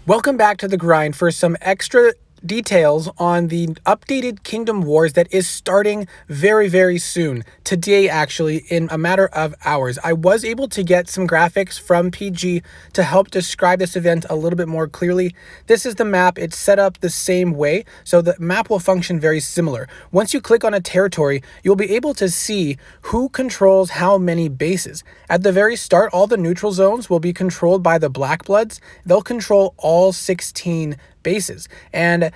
Welcome back to the grind for some extra details on the updated Kingdom Wars that is starting very, very soon. Today, actually, in a matter of hours. I was able to get some graphics from PG to help describe this event a little bit more clearly. This is the map. It's set up the same way, so the map will function very similar. Once you click on a territory, you'll be able to see who controls how many bases. At the very start, all the neutral zones will be controlled by the Black Bloods. They'll control all 16 bases, and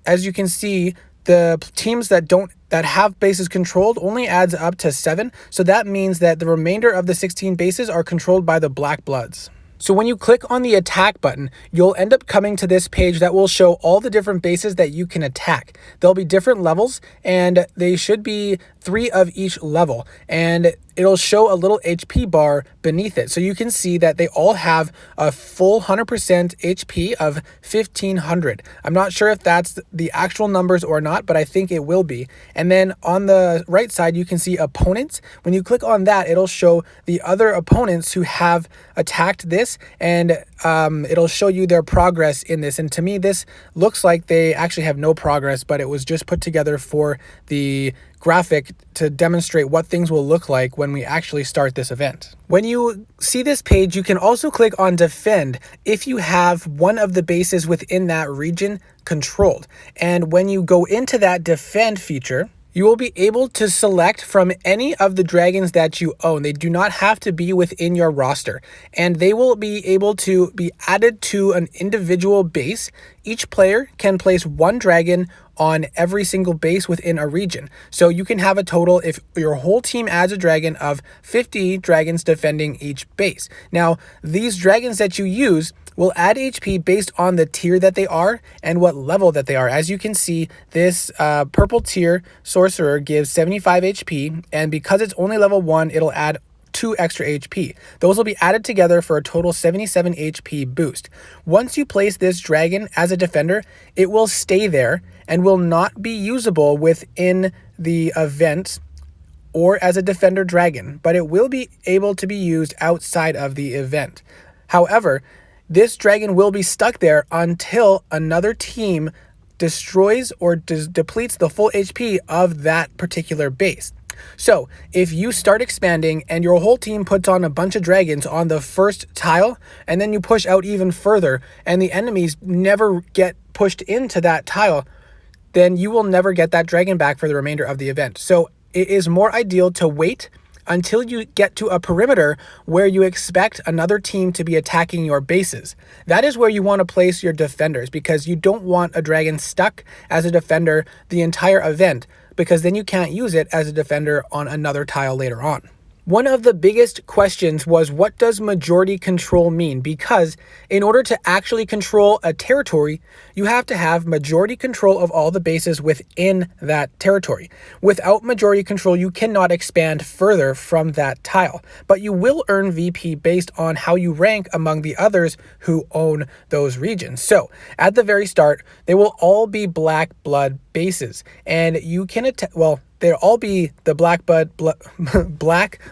as you can see, the teams that have bases controlled only adds up to 7, so that means that the remainder of the 16 bases are controlled by the Black Bloods. So when you click on the attack button, you'll end up coming to this page that will show all the different bases that you can attack. There'll be different levels, and they should be 3 of each level, and it'll show a little HP bar beneath it. So you can see that they all have a full 100% HP of 1500. I'm not sure if that's the actual numbers or not, but I think it will be. And then on the right side, you can see opponents. When you click on that, it'll show the other opponents who have attacked this, and it'll show you their progress in this. And to me, this looks like they actually have no progress, but it was just put together for the graphic to demonstrate what things will look like when we actually start this event. When you see this page, you can also click on defend if you have one of the bases within that region controlled. And when you go into that defend feature, you will be able to select from any of the dragons that you own. They do not have to be within your roster, and they will be able to be added to an individual base. Each player can place 1 dragon on every single base within a region. So you can have a total, if your whole team adds a dragon, of 50 dragons defending each base. Now, these dragons that you use will add HP based on the tier that they are and what level that they are. As you can see, this purple tier sorcerer gives 75 HP, and because it's only level 1, it'll add 2 extra HP. Those will be added together for a total 77 HP boost. Once you place this dragon as a defender, it will stay there and will not be usable within the event or as a defender dragon, but it will be able to be used outside of the event. However, this dragon will be stuck there until another team destroys or depletes the full HP of that particular base. So if you start expanding and your whole team puts on a bunch of dragons on the first tile, and then you push out even further and the enemies never get pushed into that tile, then you will never get that dragon back for the remainder of the event. So it is more ideal to wait until you get to a perimeter where you expect another team to be attacking your bases. That is where you want to place your defenders, because you don't want a dragon stuck as a defender the entire event, because then you can't use it as a defender on another tile later on. One of the biggest questions was, what does majority control mean? Because in order to actually control a territory, you have to have majority control of all the bases within that territory. Without majority control, you cannot expand further from that tile, but you will earn VP based on how you rank among the others who own those regions. So at the very start, they will all be Black Blood bases, and you can they'll all be the Black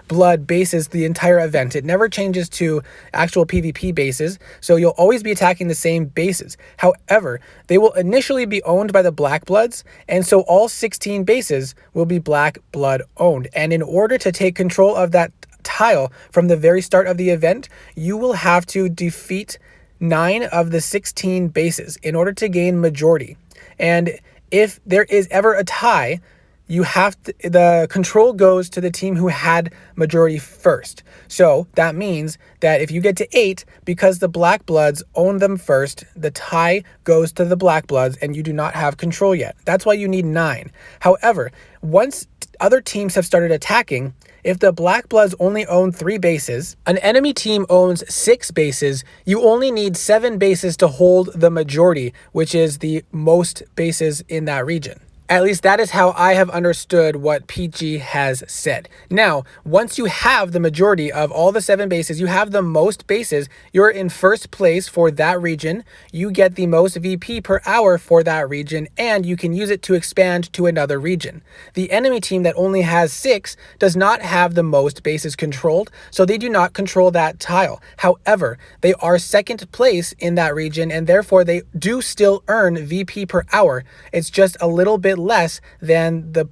Blood bases the entire event. It never changes to actual PvP bases, so you'll always be attacking the same bases. However, they will initially be owned by the Black Bloods, and so all 16 bases will be Black Blood owned. And in order to take control of that tile from the very start of the event, you will have to defeat 9 of the 16 bases in order to gain majority. And if there is ever a tie, the control goes to the team who had majority first. So that means that if you get to 8, because the Black Bloods own them first, the tie goes to the Black Bloods and you do not have control yet. That's why you need 9. However, once other teams have started attacking, if the Black Bloods only own 3 bases, an enemy team owns 6 bases, you only need 7 bases to hold the majority, which is the most bases in that region. At least that is how I have understood what PG has said. Now, once you have the majority of all the 7 bases, you have the most bases, you're in first place for that region, you get the most VP per hour for that region, and you can use it to expand to another region. The enemy team that only has 6 does not have the most bases controlled, so they do not control that tile. However, they are second place in that region, and therefore they do still earn VP per hour. It's just a little bit less than the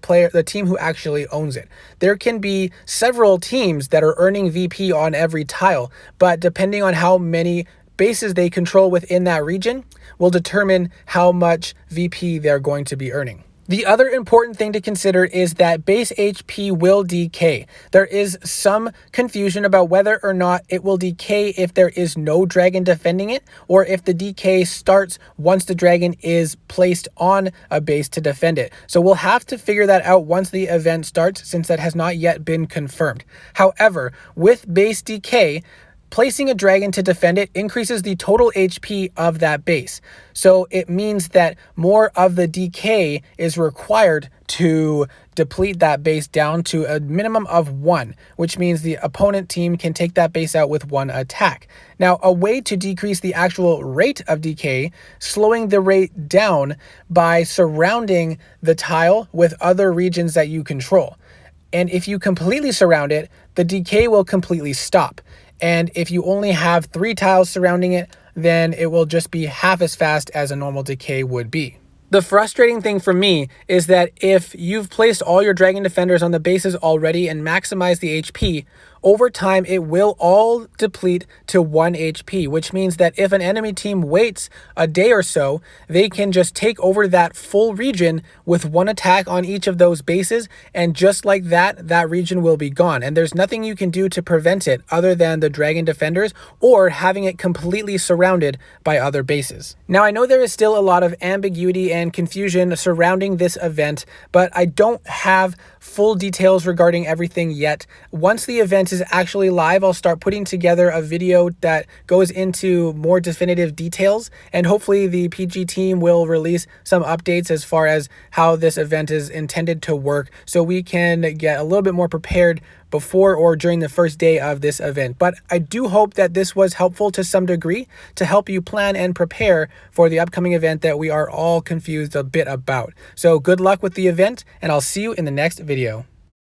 team who actually owns it. There can be several teams that are earning VP on every tile, but depending on how many bases they control within that region will determine how much VP they're going to be earning. The other important thing to consider is that base HP will decay. There is some confusion about whether or not it will decay if there is no dragon defending it, or if the decay starts once the dragon is placed on a base to defend it. So we'll have to figure that out once the event starts, since that has not yet been confirmed. However, with base decay, placing a dragon to defend it increases the total HP of that base. So it means that more of the decay is required to deplete that base down to a minimum of 1, which means the opponent team can take that base out with 1 attack. Now, a way to decrease the actual rate of decay, slowing the rate down by surrounding the tile with other regions that you control. And if you completely surround it, the decay will completely stop. And if you only have 3 tiles surrounding it, then it will just be half as fast as a normal decay would be. The frustrating thing for me is that if you've placed all your dragon defenders on the bases already and maximized the HP, over time it will all deplete to 1 HP, which means that if an enemy team waits a day or so, they can just take over that full region with 1 attack on each of those bases, and just like that, that region will be gone. And there's nothing you can do to prevent it other than the dragon defenders or having it completely surrounded by other bases. Now, I know there is still a lot of ambiguity and confusion surrounding this event, but I don't have full details regarding everything yet. Once the event is actually live, I'll start putting together a video that goes into more definitive details, and hopefully the PG team will release some updates as far as how this event is intended to work, so we can get a little bit more prepared before or during the first day of this event. But I do hope that this was helpful to some degree to help you plan and prepare for the upcoming event that we are all confused a bit about. So good luck with the event, and I'll see you in the next video.